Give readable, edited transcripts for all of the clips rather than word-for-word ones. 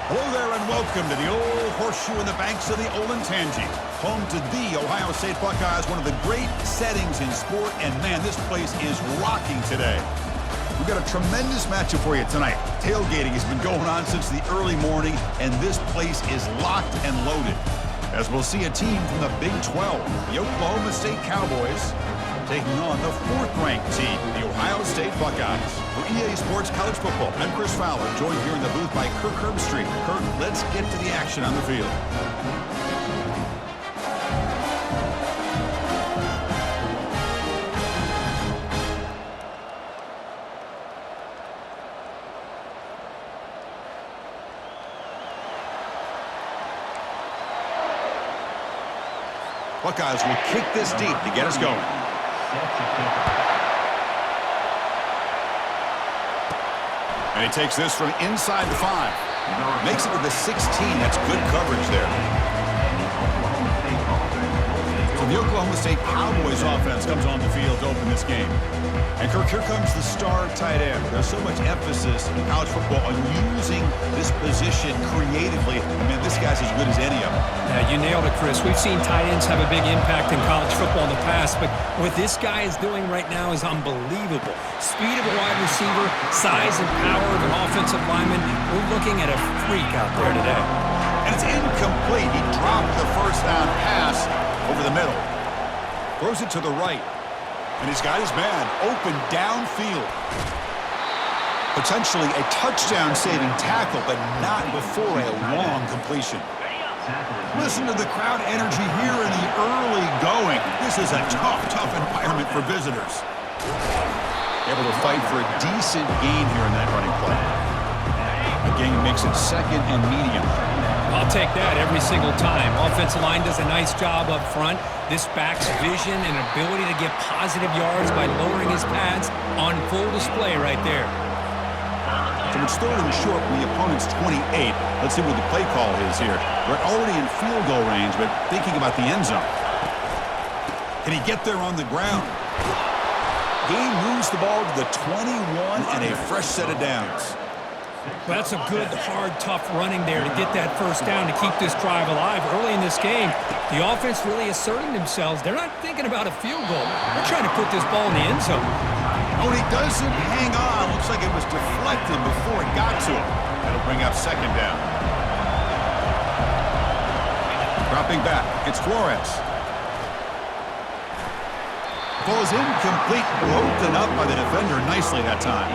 Hello there and welcome to the old horseshoe in the banks of the Olentangy, home to the Ohio State Buckeyes, one of the great settings in sport, and man, this place is rocking today. We've got a tremendous matchup for you tonight. Tailgating has been going on since the early morning, and this place is locked and loaded. As we'll see a team from the Big 12, the Oklahoma State Cowboys, taking on the fourth-ranked team, the Ohio State Buckeyes. For EA Sports College Football, I'm Chris Fowler, joined here in the booth by Kirk Herbstreit. Kirk, let's get to the action on the field. Buckeyes will kick this deep to get us going. And he takes this from inside the 5. Makes it to the 16. That's good coverage there. So the Oklahoma State Cowboys offense comes on the field to open this game. And Kirk, here comes the star tight end. There's so much emphasis in college football on using this position creatively. I mean, this guy's as good as any of them. Yeah, you nailed it, Chris. We've seen tight ends have a big impact in college football in the past, but what this guy is doing right now is unbelievable. Speed of a wide receiver, size and power of an offensive lineman. We're looking at a freak out there today. And it's incomplete. He dropped the first down pass over the middle. Throws it to the right. And he's got his man open downfield. Potentially a touchdown-saving tackle, but not before a long completion. Listen to the crowd energy here in the early going. This is a tough environment for visitors. Able to fight for a decent gain here in that running play. The gain makes it second and medium. I'll take that every single time. Offensive line does a nice job up front. This back's vision and ability to get positive yards by lowering his pads on full display right there. So it's third and short from the opponent's 28. Let's see what the play call is here. We're already in field goal range, but thinking about the end zone. Can he get there on the ground? Gain moves the ball to the 21 and a fresh set of downs. Well, that's a good, hard, tough running there to get that first down to keep this drive alive. Early in this game, the offense really asserting themselves. They're not thinking about a field goal. They're trying to put this ball in the end zone. Oh, and he doesn't hang on. Looks like it was deflected before it got to him. That'll bring up second down. Dropping back, it's Flores. Ball is incomplete, broken up by the defender nicely that time.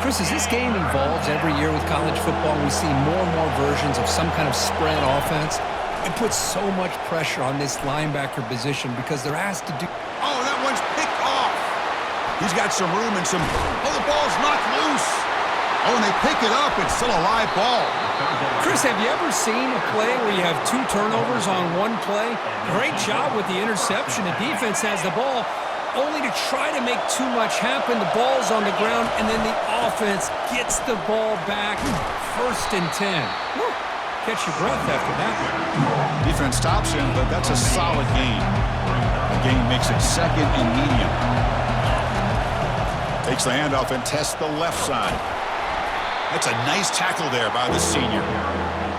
Chris, as this game evolves every year with college football, we see more and more versions of some kind of spread offense. It puts so much pressure on this linebacker position because they're asked to do... Oh, that one's picked off. He's got some room and some... Oh, the ball's knocked loose. Oh, and they pick it up. It's still a live ball. Chris, have you ever seen a play where you have 2 turnovers on one play? Great job with the interception. The defense has the ball, only to try to make too much happen. The ball's on the ground, and then the offense gets the ball back. First and 10. Woo. Catch your breath after that one. Defense stops him, but that's a solid gain. The gain makes it second and medium. Takes the handoff and tests the left side. That's a nice tackle there by the senior.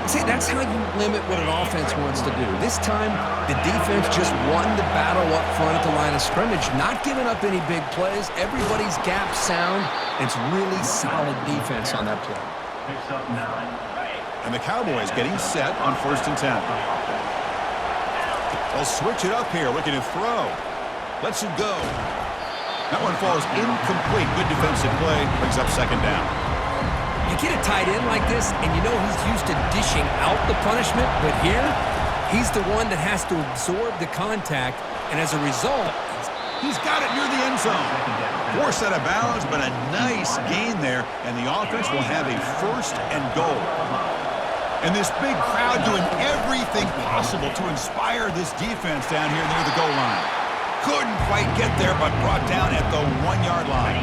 See, that's how you limit what an offense wants to do. This time, the defense just won the battle up front at the line of scrimmage, not giving up any big plays. Everybody's gap sound. It's really solid defense on that play. And the Cowboys getting set on first and 10. They'll switch it up here, looking to throw. Lets it go. That one falls incomplete. Good defensive play. Brings up second down. You get a tight end like this, and you know he's used to dishing out the punishment, but here, he's the one that has to absorb the contact, and as a result, he's got it near the end zone. Poor set of bounds, but a nice gain there, and the offense will have a first and goal. And this big crowd doing everything possible to inspire this defense down here near the goal line. Couldn't quite get there, but brought down at the 1-yard line.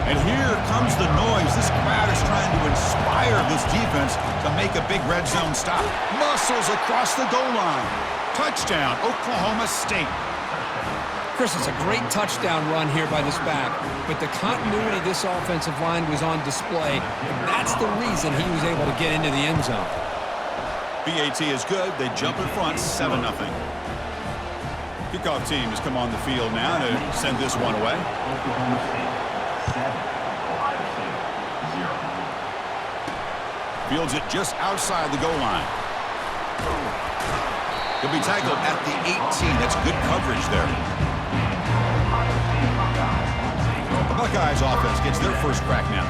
And here comes the noise. This crowd is trying to inspire this defense to make a big red zone stop. Muscles across the goal line. Touchdown, Oklahoma State. Chris, it's a great touchdown run here by this back, but the continuity of this offensive line was on display, and that's the reason he was able to get into the end zone. BAT is good. They jump in front, 7-0. Kickoff team has come on the field now to send this one away. Oklahoma State 7, Ohio State 0. Fields it just outside the goal line. He'll be tackled at the 18. That's good coverage there. The Buckeyes offense gets their first crack now.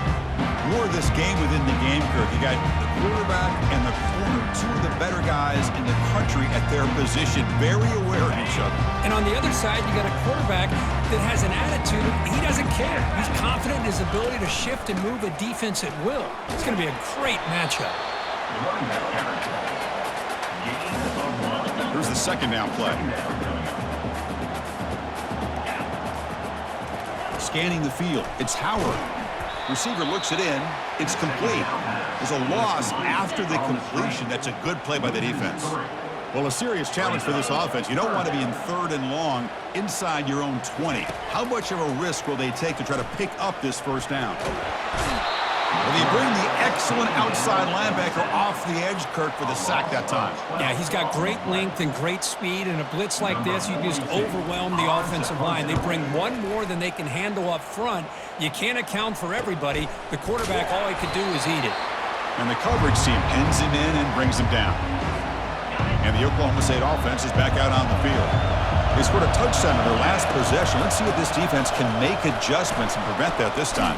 More of this game within the game, Kirk. You got the quarterback and the corner, two of the better guys in the country at their position, very aware of each other. And on the other side, you got a quarterback that has an attitude. He doesn't care. He's confident in his ability to shift and move a defense at will. It's going to be a great matchup. Here's the second down play. Scanning the field. It's Howard. Receiver looks it in. It's complete. There's a loss after the completion. That's a good play by the defense. Well, a serious challenge for this offense. You don't want to be in 3rd and long inside your own 20. How much of a risk will they take to try to pick up this first down? Well, they bring the excellent outside linebacker off the edge, Kirk, for the sack that time. Yeah, he's got great length and great speed. In a blitz like this, you just overwhelm the offensive line. They bring one more than they can handle up front. You can't account for everybody. The quarterback, all he could do is eat it. And the coverage team pins him in and brings him down. And the Oklahoma State offense is back out on the field. They scored a touchdown in their last possession. Let's see if this defense can make adjustments and prevent that this time.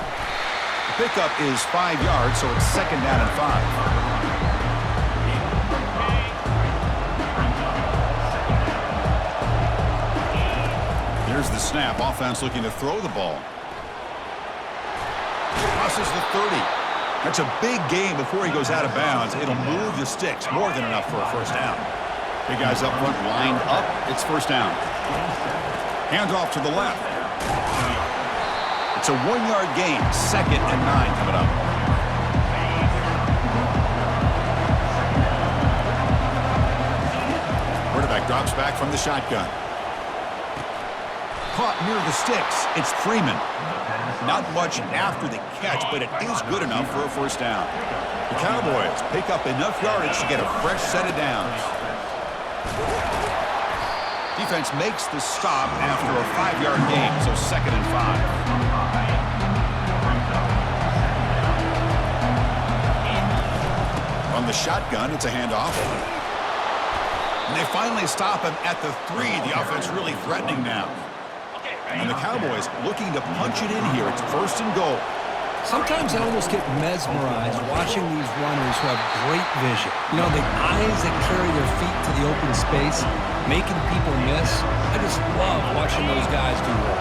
The pickup is 5 yards, so it's 2nd down and 5. Here's the snap. Offense looking to throw the ball. Crosses the 30. That's a big gain before he goes out of bounds. It'll move the sticks. More than enough for a first down. Big guys up front lined up. It's first down. Handoff to the left. It's a 1-yard gain. 2nd and 9 coming up. Quarterback drops back from the shotgun. Caught near the sticks. It's Freeman. Not much after the catch, but it is good enough for a first down. The Cowboys pick up enough yardage to get a fresh set of downs. Defense makes the stop after a 5-yard gain, so 2nd and 5. From the shotgun, it's a handoff. And they finally stop him at the 3. The offense really threatening now. And the Cowboys looking to punch it in here. It's 1st and goal. Sometimes I almost get mesmerized watching these runners who have great vision. You know, the eyes that carry their feet to the open space, making people miss. I just love watching those guys do that.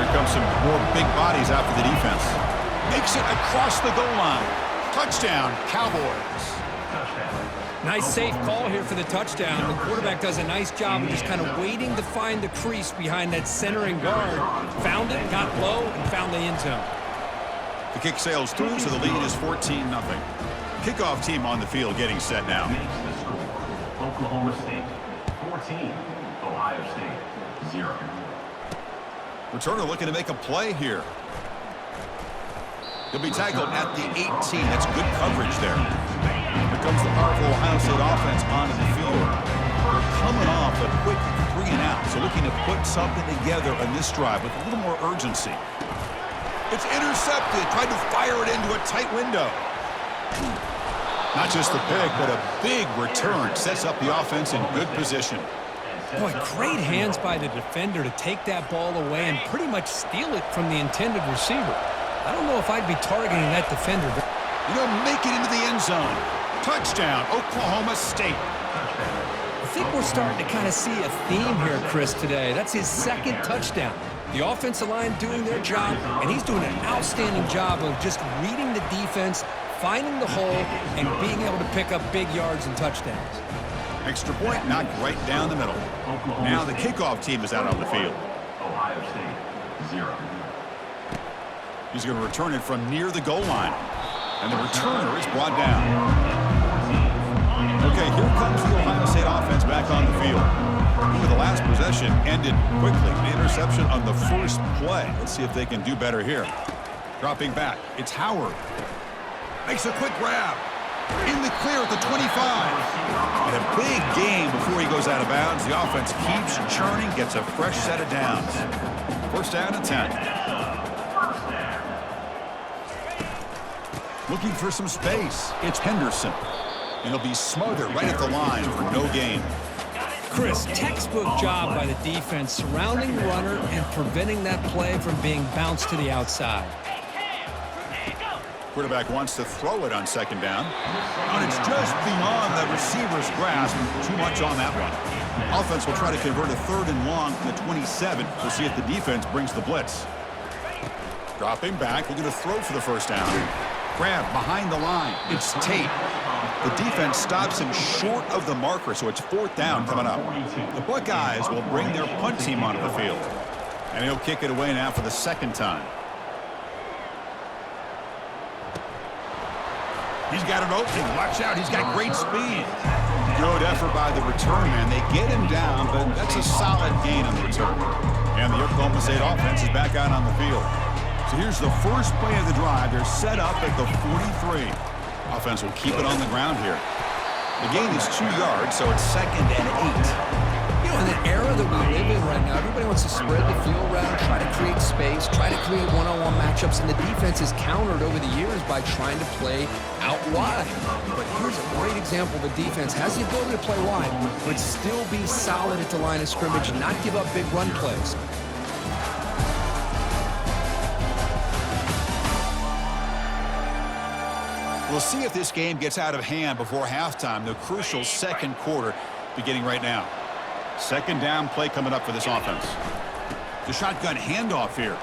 Here comes some more big bodies out for the defense. Makes it across the goal line. Touchdown, Cowboys. Nice safe call here for the touchdown. The quarterback does a nice job of just kind of waiting to find the crease behind that centering guard. Found it, got low, and found the end zone. The kick sails through, so the lead is 14-0. Kickoff team on the field getting set now. Oklahoma State 14, Ohio State 0. Returner looking to make a play here. He'll be tackled at the 18. That's good coverage there. Here comes the powerful Ohio State offense onto the field. They're coming off a quick 3-and-out, so looking to put something together on this drive with a little more urgency. It's intercepted. Tried to fire it into a tight window. Not just the pick, but a big return. Sets up the offense in good position. Boy, great hands by the defender to take that ball away and pretty much steal it from the intended receiver. I don't know if I'd be targeting that defender. You know, make it into the end zone. Touchdown, Oklahoma State. I think we're starting to kind of see a theme here, Chris, today. That's his 2nd touchdown. The offensive line doing their job, and he's doing an outstanding job of just reading the defense, finding the hole, and being able to pick up big yards and touchdowns. Extra point knocked right down the middle. Now the kickoff team is out on the field. Ohio State 0. He's going to return it from near the goal line. And the returner is brought down. Okay, here comes the Ohio State offense back on the field. Ooh, the last possession ended quickly. The interception on the first play. Let's see if they can do better here. Dropping back, it's Howard. Makes a quick grab. In the clear at the 25. And a big game before he goes out of bounds. The offense keeps churning, gets a fresh set of downs. First down and 10. Looking for some space. It's Henderson. And he'll be smothered right at the line for no gain. Chris, textbook job by the defense surrounding the runner and preventing that play from being bounced to the outside. Quarterback wants to throw it on second down. And it's just beyond the receiver's grasp. Too much on that one. Offense will try to convert a 3rd and long from the 27. We'll see if the defense brings the blitz. Dropping back, looking to throw for the first down. Grab behind the line. It's Tate. The defense stops him short of the marker, so it's 4th down coming up. The Buckeyes will bring their punt team onto the field. And he'll kick it away now for the 2nd time. He's got it open. Watch out. He's got great speed. Good effort by the return man. They get him down, but that's a solid gain on the return. And the Oklahoma State offense is back out on the field. So here's the first play of the drive. They're set up at the 43. Offense will keep it on the ground here. The gain is 2 yards, so it's 2nd and 8. You know, in the era that we live in right now, everybody wants to spread the field around, try to create space, try to create one-on-one matchups, and the defense is countered over the years by trying to play out wide. But here's a great example. The defense has the ability to play wide, but still be solid at the line of scrimmage and not give up big run plays. We'll see if this game gets out of hand before halftime. The crucial 2nd quarter beginning right now. 2nd down play coming up for this offense. The shotgun handoff here.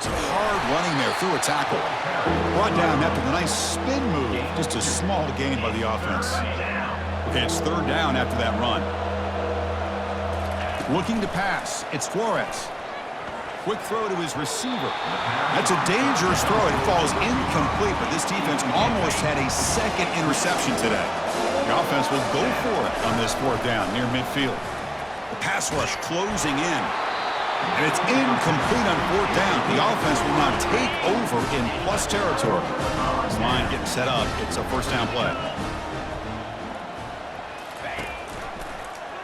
Some hard running there through a tackle. Brought down after the nice spin move. Just a small gain by the offense. Okay, it's 3rd down after that run. Looking to pass. It's Flores. Quick throw to his receiver. That's a dangerous throw. It falls incomplete, but this defense almost had a 2nd interception today. The offense will go for it on this 4th down near midfield. The pass rush closing in. And it's incomplete on 4th down. The offense will now take over in plus territory. This line getting set up. It's a 1st down play.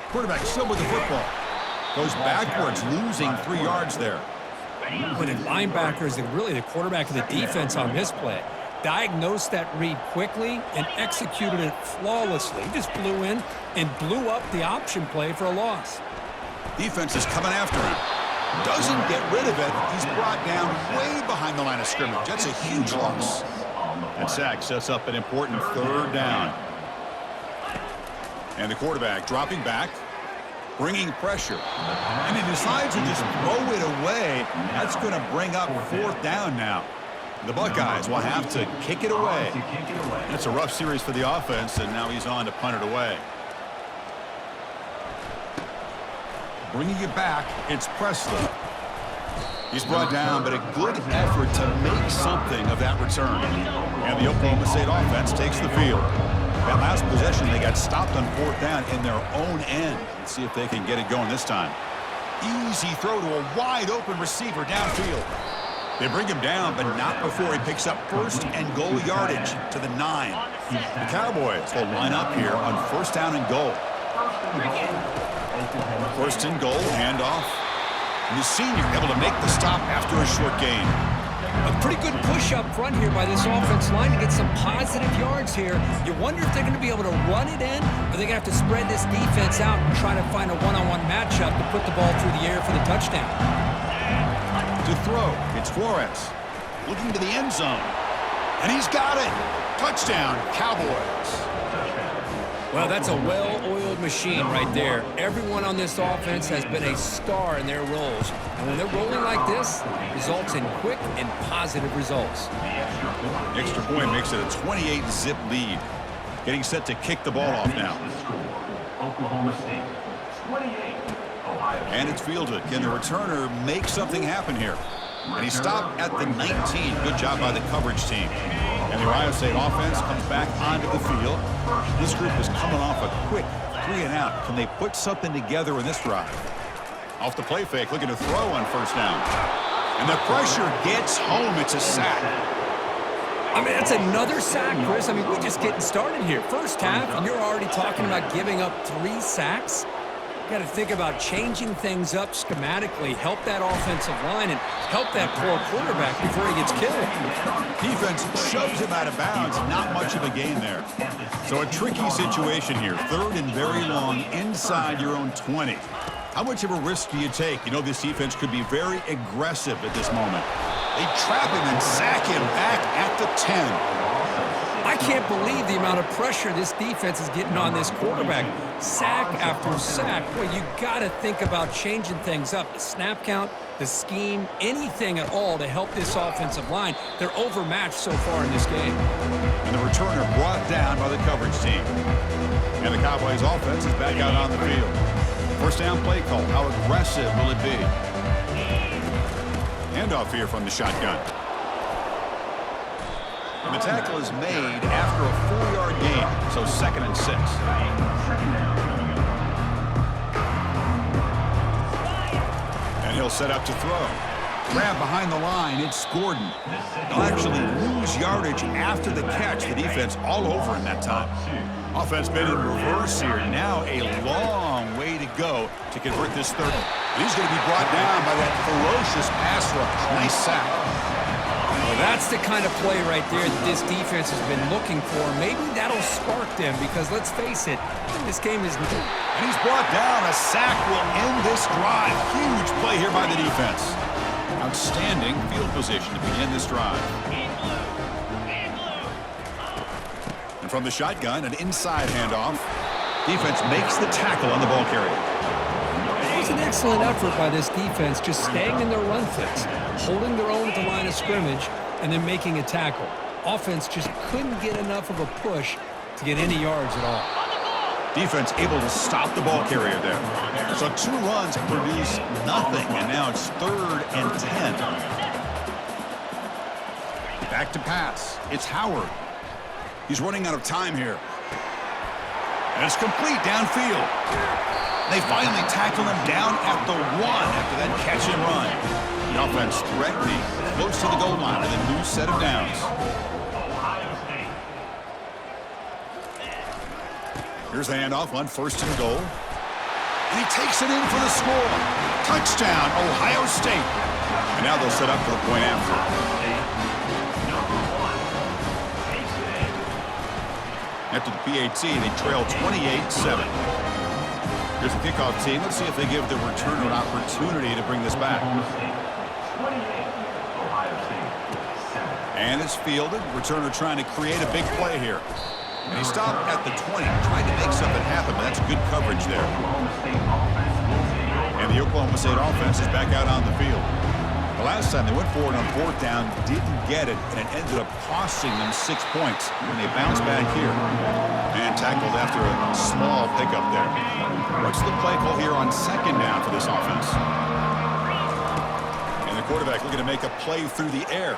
Quarterback still with the football. Goes backwards, losing 3 yards there. But the linebackers and really the quarterback of the defense on this play diagnosed that read quickly and executed it flawlessly. He just flew in and blew up the option play for a loss. Defense is coming after him. Doesn't get rid of it. He's brought down way behind the line of scrimmage. That's a huge loss. That sack sets up an important 3rd down. And the quarterback dropping back. Bringing pressure. And he decides to just throw it away. That's going to bring up 4th down now. The Buckeyes will have to kick it away. It's a rough series for the offense, and now he's on to punt it away. Bringing it back, it's Presley. He's brought down, but a good effort to make something of that return. And the Oklahoma State offense takes the field. That last possession, they got stopped on 4th down in their own end. Let's see if they can get it going this time. Easy throw to a wide-open receiver downfield. They bring him down, but not before he picks up 1st and goal yardage to the 9. The Cowboys will line up here on 1st down and goal. 1st and goal, handoff. And the senior able to make the stop after a short gain. A pretty good push up front here by this offense line to get some positive yards here. You wonder if they're going to be able to run it in, or they're going to have to spread this defense out and try to find a one-on-one matchup to put the ball through the air for the touchdown. To throw, it's Flores. Looking to the end zone. And he's got it. Touchdown, Cowboys. Well, that's a well-oiled machine right there. Everyone on this offense has been a star in their roles. And when they're rolling like this, it results in quick and positive results. Extra point makes it a 28-zip lead. Getting set to kick the ball off now. Oklahoma State, 28. Ohio State. And it's fielded. Can the returner make something happen here? And he stopped at the 19. Good job by the coverage team. And the Ohio State offense comes back onto the field. This group is coming off a quick 3 and out. Can they put something together in this drive? Off the play fake, looking to throw on first down. And the pressure gets home. It's a sack. I mean, that's another sack, Chris. I mean, we're just getting started here. First half, and you're already talking about giving up 3 sacks. You got to think about changing things up schematically, help that offensive line, and help that poor quarterback before he gets killed. Defense shoves him out of bounds. Not much of a gain there. So a tricky situation here. 3rd and very long inside your own 20. How much of a risk do you take? You know, this defense could be very aggressive at this moment. They trap him and sack him back at the 10. I can't believe the amount of pressure this defense is getting on this quarterback. Sack after sack. Boy, you got to think about changing things up. The snap count, the scheme, anything at all to help this offensive line. They're overmatched so far in this game. And the returner brought down by the coverage team. And the Cowboys offense is back out on the field. First down play call. How aggressive will it be? Handoff here from the shotgun. And the tackle is made after a 4-yard gain, so 2nd and 6. And he'll set up to throw. Grab behind the line, it's Gordon. They'll actually lose yardage after the catch. The defense all over him that time. Offense made in reverse here. Now a long way to go to convert this 3rd. And he's going to be brought down by that ferocious pass rush. Nice sack. Well, that's the kind of play right there that this defense has been looking for. Maybe that'll spark them because, let's face it, this game is... And he's brought down. A sack will end this drive. Huge play here by the defense. Outstanding field position to begin this drive. And from the shotgun, an inside handoff. Defense makes the tackle on the ball carrier. It was an excellent effort by this defense, just staying in their run fix, holding their own at the line of scrimmage, and then making a tackle. Offense just couldn't get enough of a push to get any yards at all. Defense able to stop the ball carrier there. So 2 runs produce nothing, and now it's 3rd and 10. Back to pass. It's Howard. He's running out of time here. And it's complete downfield. They finally tackle him down at the 1 after that catch and run. The offense threatening, close to the goal line, and a new set of downs. Here's the handoff on 1st and goal. And he takes it in for the score. Touchdown, Ohio State. And now they'll set up for the point after. After the PAT, they trail 28-7. Here's the kickoff team. Let's see if they give the returner an opportunity to bring this back. And it's fielded. Returner trying to create a big play here. And he stopped at the 20, trying to make something happen, but that's good coverage there. And the Oklahoma State offense is back out on the field. The last time they went forward on 4th down, didn't get it, and it ended up costing them 6 points when they bounced back here. And tackled after a small pickup there. What's the play call here on 2nd down for this offense? And the quarterback looking to make a play through the air.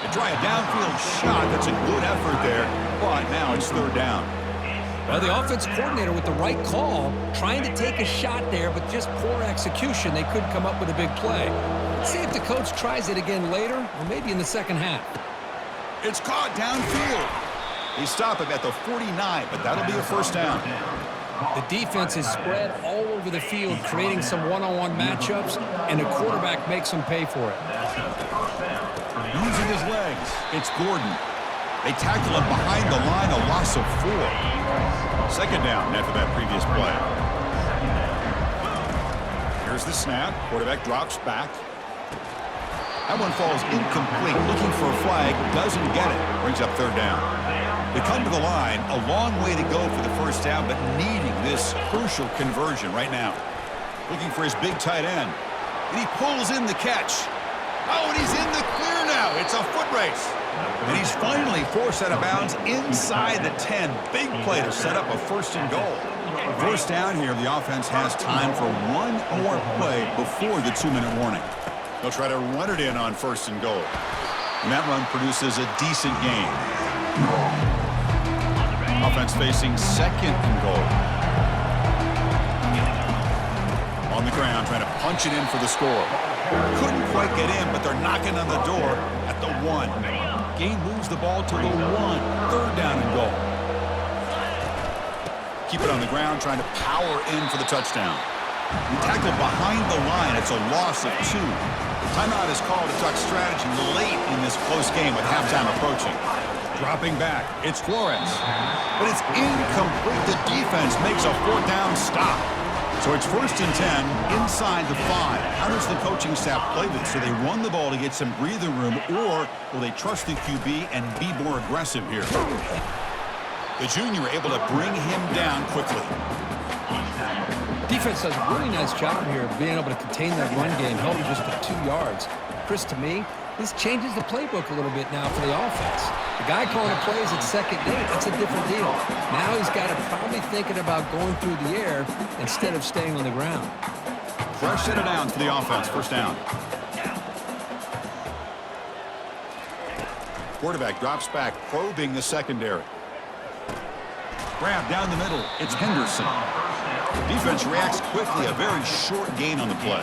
They try a downfield shot. That's a good effort there, but now it's 3rd down. Well, the offense coordinator with the right call, trying to take a shot there, but just poor execution. They couldn't come up with a big play. Let's see if the coach tries it again later, or maybe in the 2nd half. It's caught downfield. They stop him at the 49, but that'll be a 1st down. The defense is spread all over the field, creating some one-on-one matchups, and the quarterback makes them pay for it. Using his legs, it's Gordon. They tackle him behind the line, a loss of 4. 2nd down after that previous play. Here's the snap. Quarterback drops back. That one falls incomplete. Looking for a flag, doesn't get it. Brings up 3rd down. They come to the line, a long way to go for the 1st down, but needing this crucial conversion right now. Looking for his big tight end. And he pulls in the catch. Oh, and he's in the clear now. It's a foot race. And he's finally forced out of bounds inside the 10. Big play to set up a 1st and goal. 1st down here, the offense has time for one more play before the 2-minute warning. They'll try to run it in on 1st and goal. And that run produces a decent gain. Offense facing second and goal. On the ground, trying to punch it in for the score. Couldn't quite get in, but they're knocking on the door at the 1. Gain moves the ball to the 1. Third down and goal. Keep it on the ground, trying to power in for the touchdown. Tackled behind the line. It's a loss of 2. Timeout is called to talk strategy late in this close game with halftime approaching. Dropping back, it's Flores. But it's incomplete. The defense makes a 4th down stop. So it's 1st and 10 inside the 5. How does the coaching staff play this? Do they run the ball to get some breathing room, or will they trust the QB and be more aggressive here? The junior able to bring him down quickly. Defense does a really nice job here of being able to contain that run game, held him just for 2 yards. Chris, to me, this changes the playbook a little bit now for the offense. The guy calling the plays at second day, that's a different deal. Now he's got to probably thinking about going through the air instead of staying on the ground. Fresh set of downs for the offense. 1st down. Quarterback drops back, probing the secondary. Grab down the middle. It's Henderson. Defense reacts quickly. A very short gain on the play.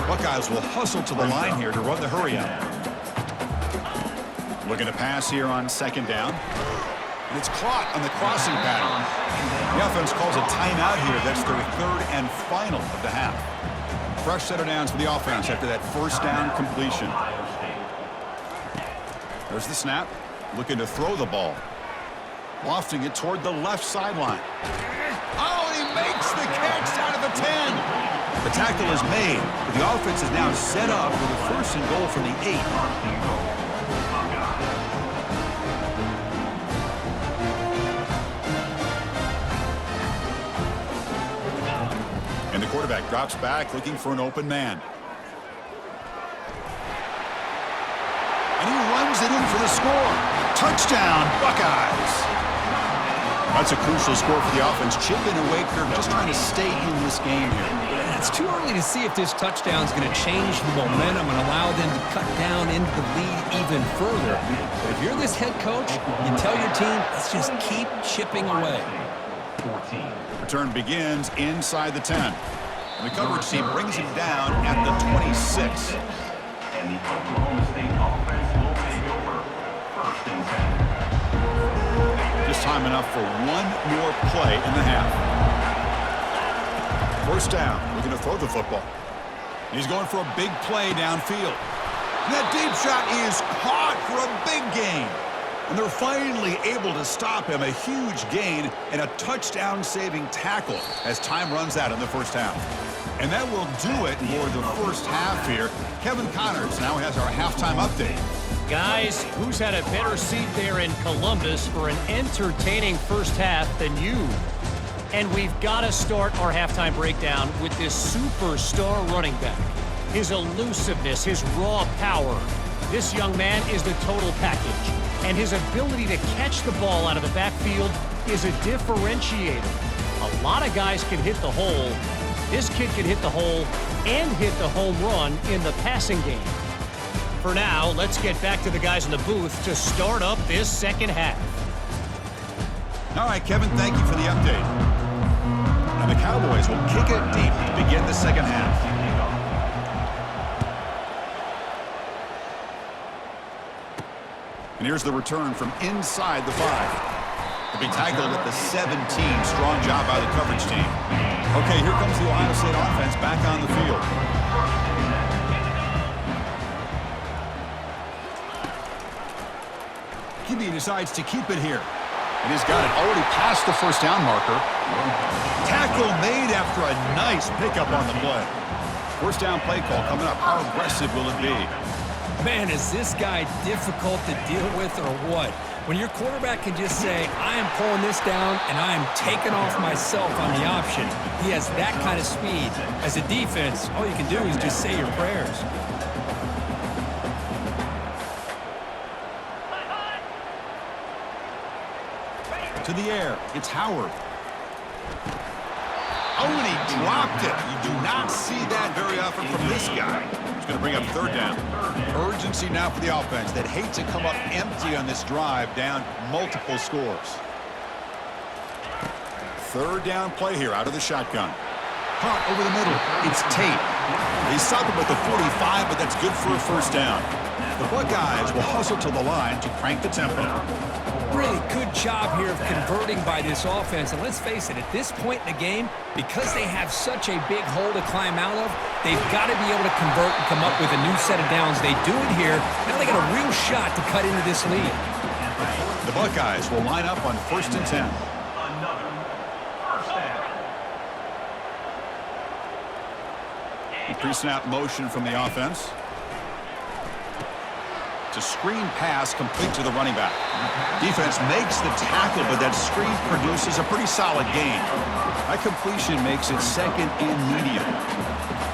Buckeyes will hustle to the line here to run the hurry out. Looking to pass here on 2nd down. And it's caught on the crossing pattern. The offense calls a timeout here. That's their 3rd and final of the half. Fresh set of downs for the offense after that 1st down completion. There's the snap. Looking to throw the ball. Lofting it toward the left sideline. Oh, he makes the catch out of the 10. The tackle is made, but the offense is now set up with a 1st and goal from the 8. And the quarterback drops back, looking for an open man. And he runs it in for the score. Touchdown, Buckeyes. That's a crucial score for the offense. Chipping away, Kirk, just trying to stay in this game here. It's too early to see if this touchdown is going to change the momentum and allow them to cut down into the lead even further. But if you're this head coach, you tell your team, let's just keep chipping away. Return begins inside the 10. And the coverage team brings him down at the 26. And the Oklahoma State offense will take over 1st and 10. Just time enough for one more play in the half. 1st down. We're going to throw the football. He's going for a big play downfield. And that deep shot is caught for a big gain. And they're finally able to stop him. A huge gain and a touchdown-saving tackle as time runs out in the 1st half. And that will do it for the 1st half here. Kevin Connors now has our halftime update. Guys, who's had a better seat there in Columbus for an entertaining 1st half than you? And we've got to start our halftime breakdown with this superstar running back. His elusiveness, his raw power. This young man is the total package. And his ability to catch the ball out of the backfield is a differentiator. A lot of guys can hit the hole. This kid can hit the hole and hit the home run in the passing game. For now, let's get back to the guys in the booth to start up this 2nd half. All right, Kevin, thank you for the update. And the Cowboys will kick it deep to begin the 2nd half. And here's the return from inside the 5. To be tackled at the 17. Strong job by the coverage team. Okay, here comes the Ohio State offense back on the field. QB decides to keep it here. And he's got it already past the 1st down marker. Tackle made after a nice pickup on the play. 1st down play call coming up. How aggressive will it be? Man, is this guy difficult to deal with or what? When your quarterback can just say, I am pulling this down and I am taking off myself on the option. He has that kind of speed. As a defense, all you can do is just say your prayers. To the air, it's Howard. Oh, and he dropped it. You do not see that very often from this guy. He's going to bring up 3rd down. Urgency now for the offense that hate to come up empty on this drive, down multiple scores. Third down play here out of the shotgun. Hunt over the middle. It's Tate. They stop him at the 45, but that's good for a first down. The Buckeyes will hustle to the line to crank the tempo. Really good job here of converting by this offense. And let's face it, at this point in the game, because they have such a big hole to climb out of, they've got to be able to convert and come up with a new set of downs. They do it here. Now they got a real shot to cut into this lead. The Buckeyes will line up on 1st and 10. Another first down. Pre-snap motion from the offense. It's a screen pass complete to the running back. Defense makes the tackle, but that screen produces a pretty solid gain. That completion makes it 2nd and medium.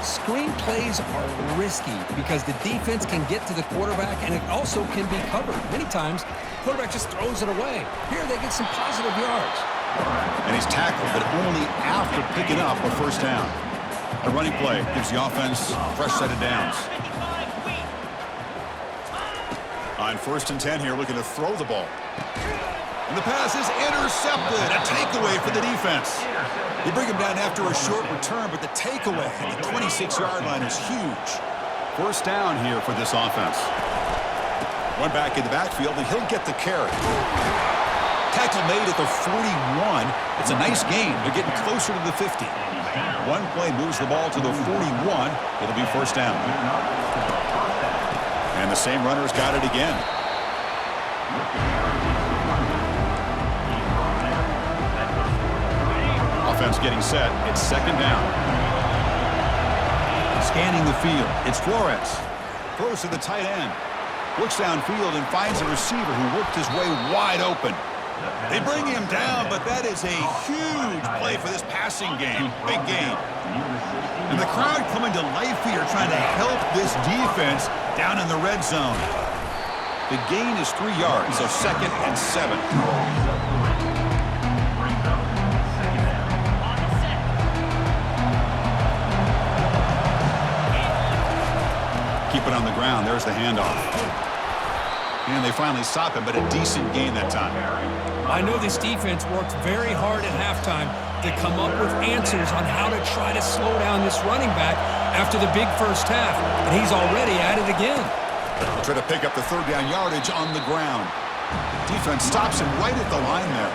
Screen plays are risky because the defense can get to the quarterback, and it also can be covered. Many times, the quarterback just throws it away. Here, they get some positive yards. And he's tackled, but only after picking up a first down. A running play gives the offense a fresh set of downs. On 1st and 10 here, looking to throw the ball. And the pass is intercepted. A takeaway for the defense. They bring him down after a short return, but the takeaway at the 26-yard line is huge. First down here for this offense. One back in the backfield, and he'll get the carry. Tackle made at the 41. It's a nice gain. They're getting closer to the 50. One play moves the ball to the 41. It'll be first down. And the same runner's got it again. Offense getting set. It's 2nd down. Scanning the field. It's Flores. Throws to the tight end. Looks downfield and finds a receiver who worked his way wide open. They bring him down, but that is a huge play for this passing game. Big game. And the crowd coming to life here trying to help this defense down in the red zone. The gain is 3 yards, so 2nd and 7. Keep it on the ground. There's the handoff. And they finally stop him, but a decent gain that time. I know this defense worked very hard at halftime to come up with answers on how to try to slow down this running back after the big first half, and he's already at it again. They'll try to pick up the 3rd down yardage on the ground. Defense stops him right at the line there.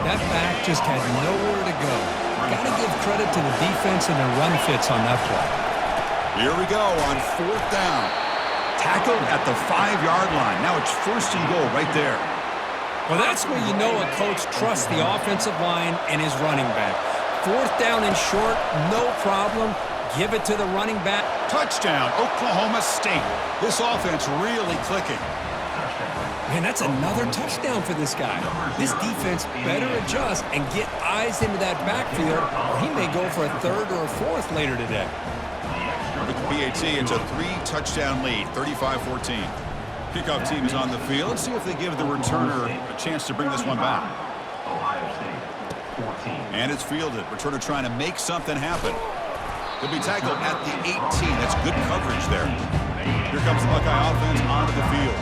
That back just had nowhere to go. Got to give credit to the defense and their run fits on that play. Here we go on 4th down. Tackled at the 5-yard line. Now it's 1st and goal right there. Well, that's where you know a coach trusts the offensive line and his running back. 4th down and short, no problem. Give it to the running back. Touchdown, Oklahoma State. This offense really clicking. Man, that's another touchdown for this guy. This defense better adjust and get eyes into that backfield, or he may go for a 3rd or a 4th later today. With the PAT, it's a 3-touchdown lead, 35-14. Kickoff team is on the field. Let's see if they give the returner a chance to bring this one back. Ohio State, 14. And it's fielded. Returner trying to make something happen. He'll be tackled at the 18. That's good coverage there. Here comes the Buckeye offense onto the field.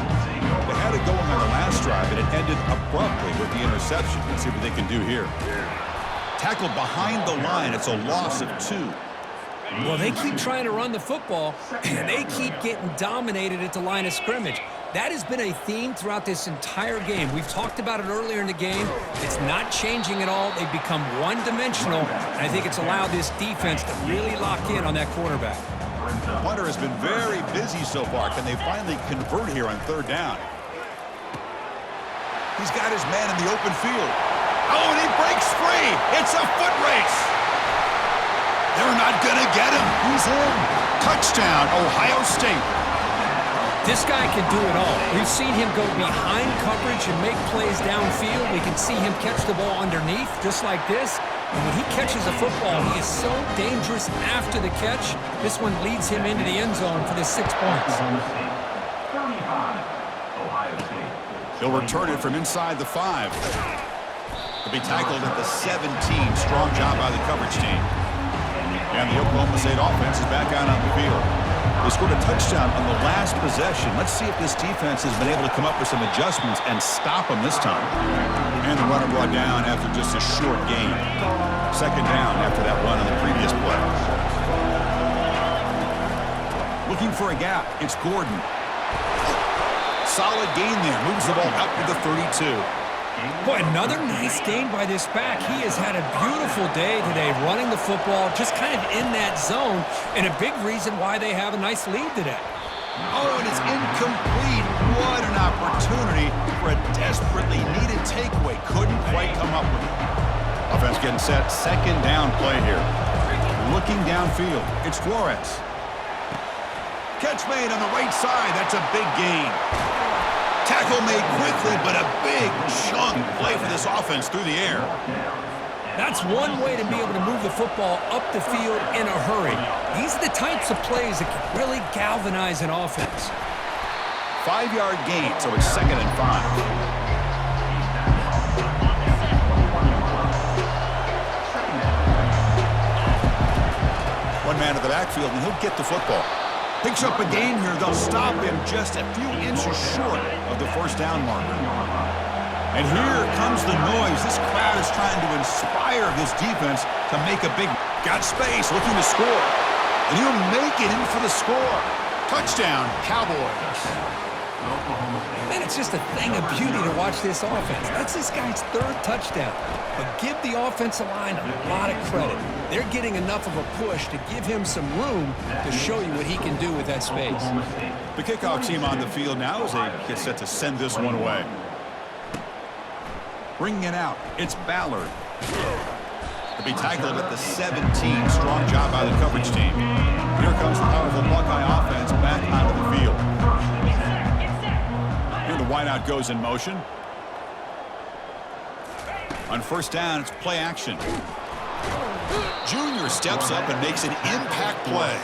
They had it going on the last drive, and it ended abruptly with the interception. Let's see what they can do here. Tackled behind the line. It's a loss of 2. Well, they keep trying to run the football, and they keep getting dominated at the line of scrimmage. That has been a theme throughout this entire game. We've talked about it earlier in the game. It's not changing at all. They've become one-dimensional, and I think it's allowed this defense to really lock in on that quarterback. Punter has been very busy so far. Can they finally convert here on 3rd down? He's got his man in the open field. Oh, and he breaks free. It's a foot race. They're not going to get him. He's in. Touchdown, Ohio State. This guy can do it all. We've seen him go behind coverage and make plays downfield. We can see him catch the ball underneath, just like this. And when he catches a football, he is so dangerous after the catch. This one leads him into the end zone for the 6 points. 35, Ohio State. He'll return it from inside the 5. He'll be tackled at the 17. Strong job by the coverage team. And the Oklahoma State offense is back out on the field. They scored a touchdown on the last possession. Let's see if this defense has been able to come up with some adjustments and stop them this time. And the runner brought down after just a short gain. Second down after that run on the previous play. Looking for a gap. It's Gordon. Solid gain there. Moves the ball out to the 32. Boy, another nice gain by this back. He has had a beautiful day today running the football, just kind of in that zone, and a big reason why they have a nice lead today. Oh, and it's incomplete. What an opportunity for a desperately needed takeaway. Couldn't quite come up with it. Offense getting set. Second down play here. Looking downfield. It's Flores. Catch made on the right side. That's a big gain. Tackle made quickly, but a big chunk play for this offense through the air. That's one way to be able to move the football up the field in a hurry. These are the types of plays that can really galvanize an offense. 5-yard gain, so it's 2nd and 5. One man in the backfield, and he'll get the football. Picks up a gain here. They'll stop him just a few inches short of the first down marker. And here comes the noise. This crowd is trying to inspire this defense to make a big... Got space, looking to score. And he'll make it in for the score. Touchdown, Cowboys. Man, it's just a thing of beauty to watch this offense. That's this guy's 3rd touchdown. But give the offensive line a lot of credit. They're getting enough of a push to give him some room to show you what he can do with that space. The kickoff team on the field now as they get set to send this one away. Bringing it out, it's Ballard. To be tackled at the 17. Strong job by the coverage team. Here comes the powerful Buckeye offense back onto the field. Here the wideout goes in motion. On first down, it's play action. Junior steps up and makes an impact play.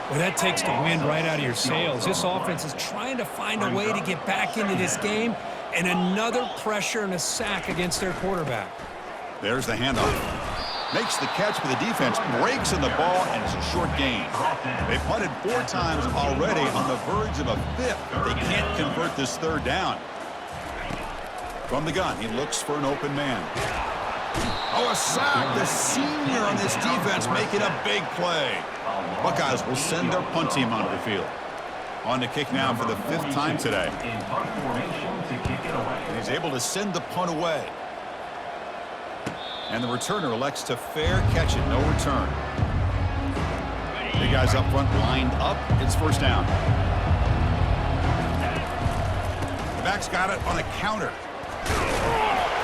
Well, that takes the wind right out of your sails. This offense is trying to find a way to get back into this game, and another pressure and a sack against their quarterback. There's the handoff. Makes the catch for the defense, breaks in the ball, and it's a short gain. They punted 4 times already on the verge of a 5th. They can't convert this 3rd down. From the gun, he looks for an open man. Oh, a sack. The senior on this defense making a big play. Buckeyes will send their punt team onto the field. On to kick now for the 5th time today. And he's able to send the punt away. And the returner elects to fair catch it, no return. Big guys up front lined up. It's first down. The back's got it on a counter.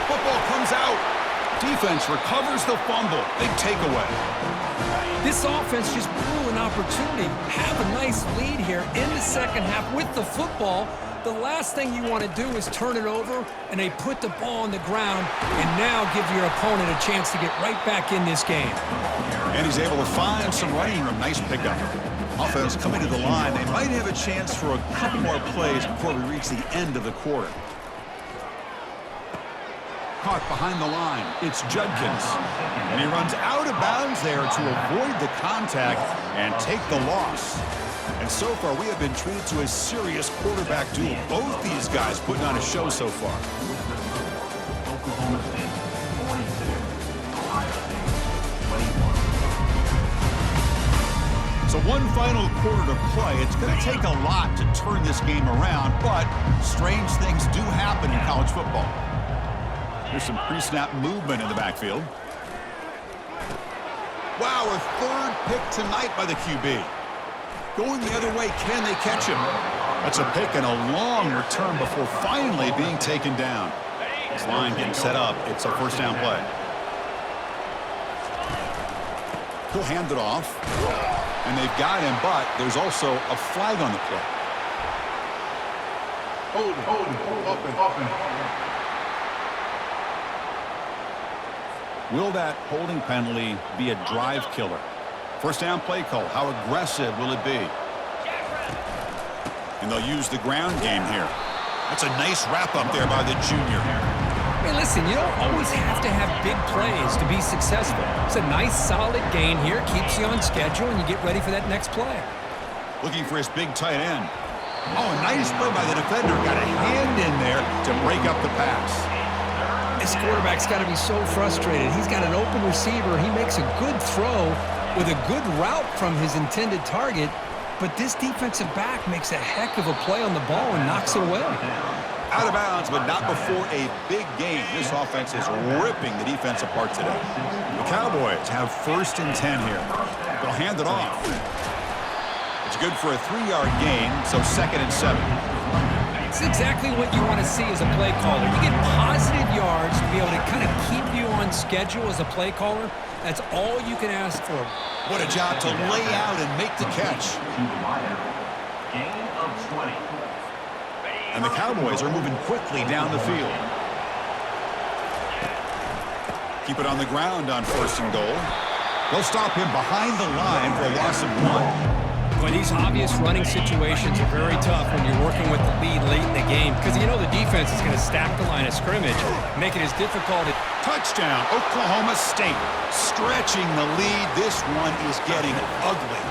Football comes out. Defense recovers the fumble. Big takeaway. This offense just blew an opportunity. Have a nice lead here in the second half with the football. The last thing you want to do is turn it over, and they put the ball on the ground and now give your opponent a chance to get right back in this game. And he's able to find some running room. Nice pickup. Offense coming to the line. They might have a chance for a couple more plays before we reach the end of the quarter. Caught behind the line. It's Judkins. And he runs out of bounds there to avoid the contact and take the loss. And so far, we have been treated to a serious quarterback duel. Both these guys putting on a show so far. So one final quarter to play. It's going to take a lot to turn this game around, but strange things do happen in college football. There's some pre-snap movement in the backfield. Wow, a 3rd pick tonight by the QB. Going the other way, can they catch him? That's a pick and a long return before finally being taken down. This line getting set up. It's a first down play. He'll hand it off. And they've got him, but there's also a flag on the play. Hold up. Will that holding penalty be a drive killer? First down play call. How aggressive will it be? And they'll use the ground game here. That's a nice wrap up there by the junior. Hey, listen, you don't always have to have big plays to be successful. It's a nice, solid gain here. Keeps you on schedule, and you get ready for that next play. Looking for his big tight end. Oh, a nice play by the defender. Got a hand in there to break up the pass. This quarterback's got to be so frustrated. He's got an open receiver. He makes a good throw with a good route from his intended target, but this defensive back makes a heck of a play on the ball and knocks it away. Out of bounds, but not before a big gain. This offense is ripping the defense apart today. The Cowboys have 1st and 10 here. They'll hand it off. It's good for a 3-yard gain, so 2nd and 7. It's exactly what you want to see as a play caller. You get positive yards to be able to kind of keep you on schedule as a play caller. That's all you can ask for. What a job to lay out and make the catch. Gain of 20. And the Cowboys are moving quickly down the field. Keep it on the ground on 1st and goal. They'll stop him behind the line for a loss of 1. Boy, these obvious running situations are very tough when you're working with the lead late in the game because you know the defense is going to stack the line of scrimmage, make it as difficult. Touchdown, Oklahoma State. Stretching the lead. This one is getting ugly.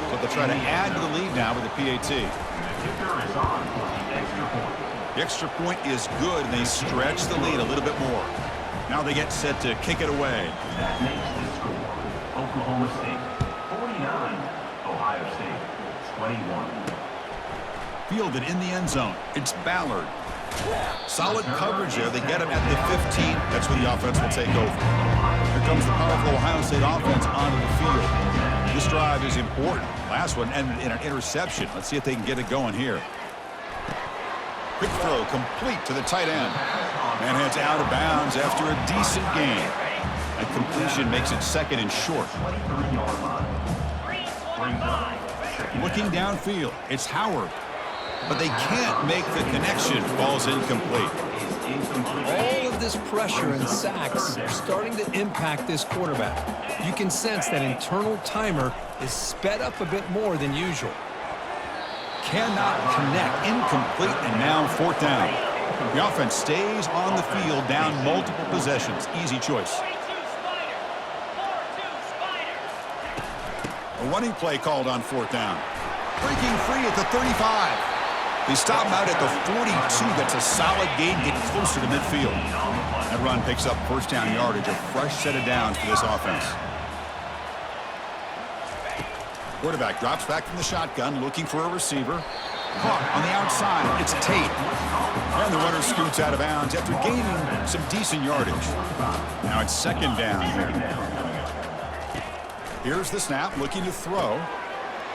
So they'll try to add to the lead now with the PAT. The extra point is good, and they stretch the lead a little bit more. Now they get set to kick it away. That makes the score Oklahoma State 49, Ohio State 21. Fielded in the end zone. It's Ballard. Solid coverage there. They get him at the 15. That's where the offense will take over. Here comes the powerful Ohio State offense onto the field. This drive is important. Last one ended in an interception. Let's see if they can get it going here. Quick throw complete to the tight end. And heads out of bounds after a decent gain. That completion makes it 2nd and short. Looking downfield, it's Howard. But they can't make the connection. Ball's incomplete. All of this pressure and sacks are starting to impact this quarterback. You can sense that internal timer is sped up a bit more than usual. Cannot connect. Incomplete, and now 4th down. The offense stays on the field, down multiple possessions. Easy choice. A running play called on 4th down. Breaking free at the 35. They stop him out at the 42. That's a solid gain, getting closer to midfield. That run picks up 1st down yardage, a fresh set of downs for this offense. Quarterback drops back from the shotgun, looking for a receiver. Caught on the outside. It's Tate. And the runner scoots out of bounds after gaining some decent yardage. Now it's 2nd down here. Here's the snap, looking to throw.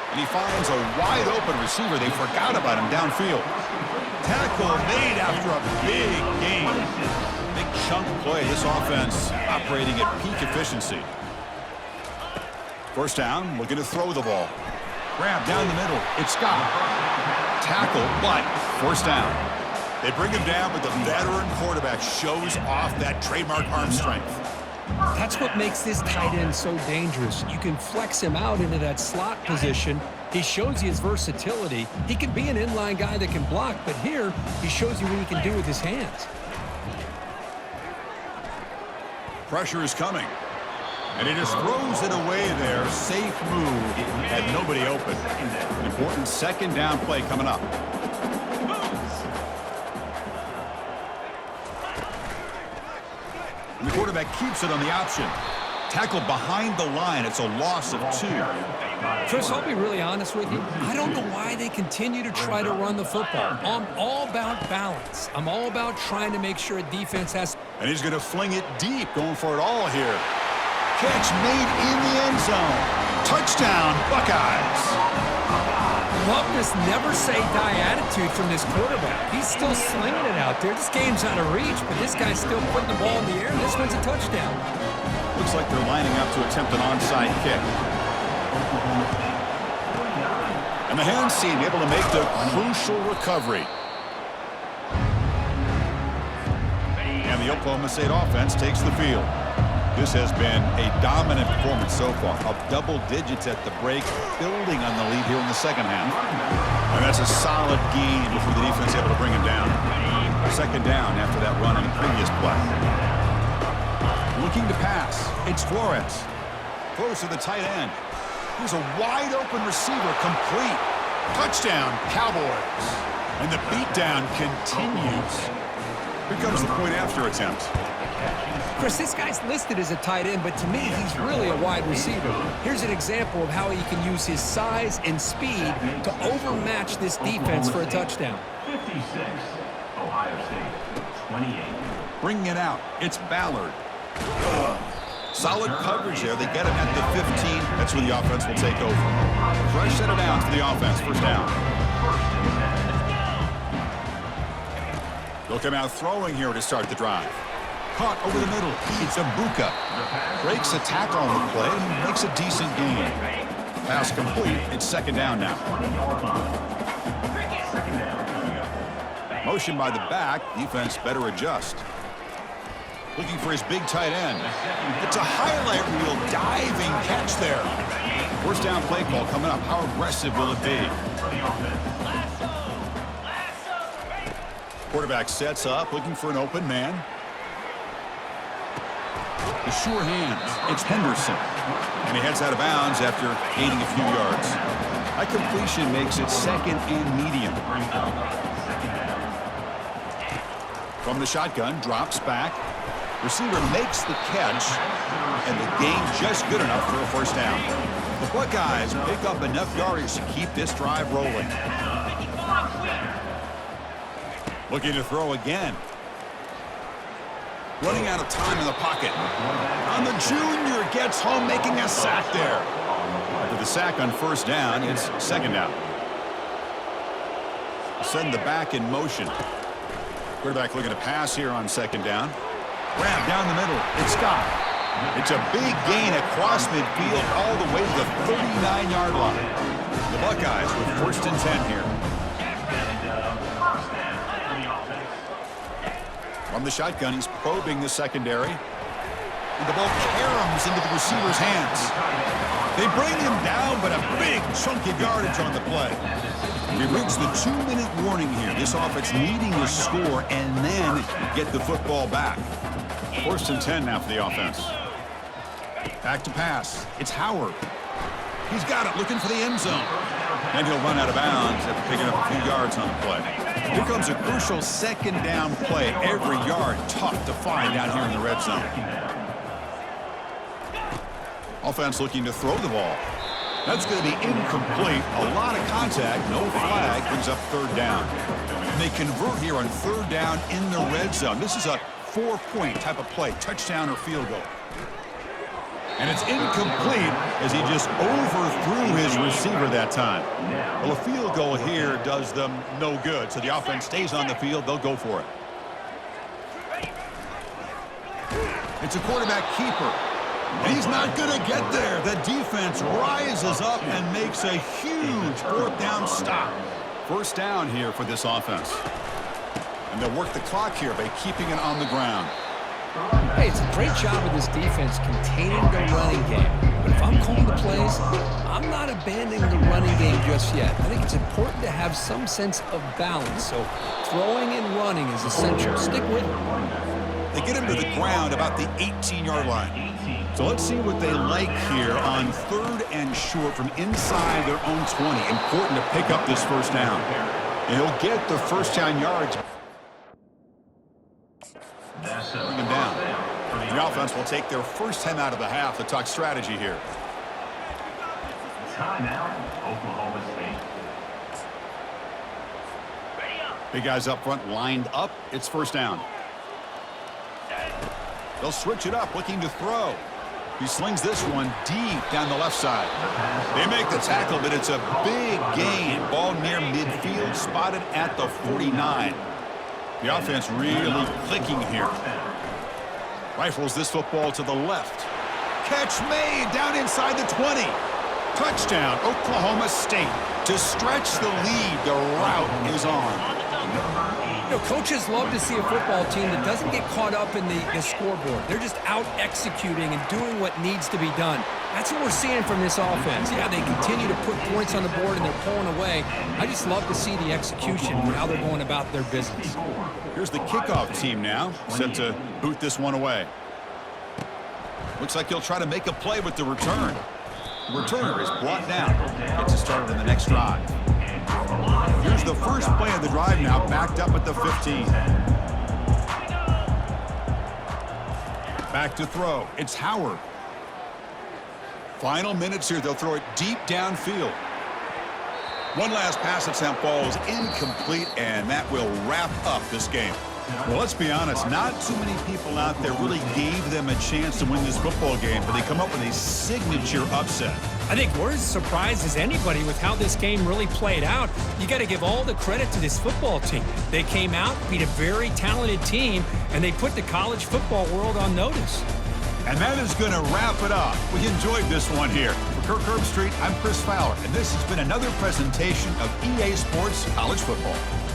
And he finds a wide-open receiver. They forgot about him downfield. Tackle made after a big gain. Big chunk play. This offense operating at peak efficiency. 1st down, looking to throw the ball. Grab down the middle. It's Scott. Tackle, but 1st down. They bring him down, but the veteran quarterback shows off that trademark arm strength. That's what makes this tight end so dangerous. You can flex him out into that slot position. He shows you his versatility. He can be an inline guy that can block, but here he shows you what he can do with his hands. Pressure is coming. And he just throws it away there. Safe move. Had nobody open. An important 2nd down play coming up. And the quarterback keeps it on the option. Tackle behind the line. It's a loss of 2. Chris, I'll be really honest with you. I don't know why they continue to try to run the football. I'm all about balance. I'm all about trying to make sure a defense has... And he's going to fling it deep, going for it all here. Catch made in the end zone. Touchdown, Buckeyes. Love this never-say-die attitude from this quarterback. He's still slinging it out there. This game's out of reach, but this guy's still putting the ball in the air. This one's a touchdown. Looks like they're lining up to attempt an onside kick. And the hands team able to make the crucial recovery. And the Oklahoma State offense takes the field. This has been a dominant performance so far. Up double digits at the break, building on the lead here in the 2nd half. And that's a solid gain before the defense able to bring him down. 2nd down after that run on the previous play. Looking to pass. It's Flores. Close to the tight end. Here's a wide-open receiver, complete. Touchdown, Cowboys. And the beatdown continues. Here comes the point after attempt. Chris, this guy's listed as a tight end, but to me, he's really a wide receiver. Here's an example of how he can use his size and speed to overmatch this defense for a touchdown. 56, Ohio State, 28. Bringing it out, it's Ballard. Solid coverage there. They get him at the 15. That's where the offense will take over. Fresh set of downs for the offense. First down. They'll come out throwing here to start the drive. Caught over the middle. It's Ibuka. Breaks a tackle on the play and makes a decent gain. Pass complete. It's second down now. Motion by the back. Defense better adjust. Looking for his big tight end. It's a highlight reel diving catch there. First down play call coming up. How aggressive will it be? Quarterback sets up, looking for an open man. The sure hands. It's Henderson. And he heads out of bounds after gaining a few yards. That completion makes it second and medium. From the shotgun, drops back. Receiver makes the catch, and the gain just good enough for a first down. The Buckeyes pick up enough yardage to keep this drive rolling. Looking to throw again. Running out of time in the pocket. On the junior, gets home, making a sack there. After the sack on first down, it's second down. Send the back in motion. Quarterback looking to pass here on second down. Grab down the middle. It's Scott. It's a big gain across midfield all the way to the 39-yard line. The Buckeyes with first and 10 here. From the shotgun, he's probing the secondary. And the ball caroms into the receiver's hands. They bring him down, but a big chunk of yardage on the play. We've reached the 2-minute warning here. This offense needing to score and then get the football back. First and 10 now for the offense. Back to pass. It's Howard. He's got it, looking for the end zone. And he'll run out of bounds after picking up a few yards on the play. Here comes a crucial second down play. Every yard tough to find down here in the red zone. Offense looking to throw the ball. That's going to be incomplete. A lot of contact, no flag, brings up third down. And they convert here on third down in the red zone. This is a 4-point type of play, touchdown or field goal. And it's incomplete as he just overthrew his receiver that time. Well, a field goal here does them no good. So the offense stays on the field. They'll go for it. It's a quarterback keeper. And he's not going to get there. The defense rises up and makes a huge fourth down stop. First down here for this offense. And they'll work the clock here by keeping it on the ground. Hey, it's a great job of this defense containing the running game. But if I'm calling the plays, I'm not abandoning the running game just yet. I think it's important to have some sense of balance. So throwing and running is essential. Stick with it. They get him to the ground about the 18-yard line. So let's see what they like here on third and short from inside their own 20. Important to pick up this first down. And he'll get the first down yards. Bring him down. The offense will take their first time out of the half to talk strategy here. Timeout, Oklahoma State. Big guys up front lined up. It's first down. They'll switch it up, looking to throw. He slings this one deep down the left side. They make the tackle, but it's a big gain. Ball near midfield, spotted at the 49. The offense really clicking here. Rifles this football to the left. Catch made down inside the 20. Touchdown, Oklahoma State. To stretch the lead, the route is on. You know, coaches love to see a football team that doesn't get caught up in the scoreboard. They're just out executing and doing what needs to be done. That's what we're seeing from this offense. Yeah, they continue to put points on the board and they're pulling away. I just love to see the execution and how they're going about their business. Here's the kickoff team now, set to boot this one away. Looks like he'll try to make a play with the return. Returner is brought down. Gets it started in the next drive. Here's the first play of the drive now, backed up at the 15. Back to throw. It's Howard. Final minutes here. They'll throw it deep downfield. One last pass attempt falls incomplete, and that will wrap up this game. Well, let's be honest, not too many people out there really gave them a chance to win this football game, but they come up with a signature upset. I think we're as surprised as anybody with how this game really played out. You got to give all the credit to this football team. They came out, beat a very talented team, and they put the college football world on notice. And that is going to wrap it up. We enjoyed this one here. For Kirk Herbstreit, I'm Chris Fowler, and this has been another presentation of EA Sports College Football.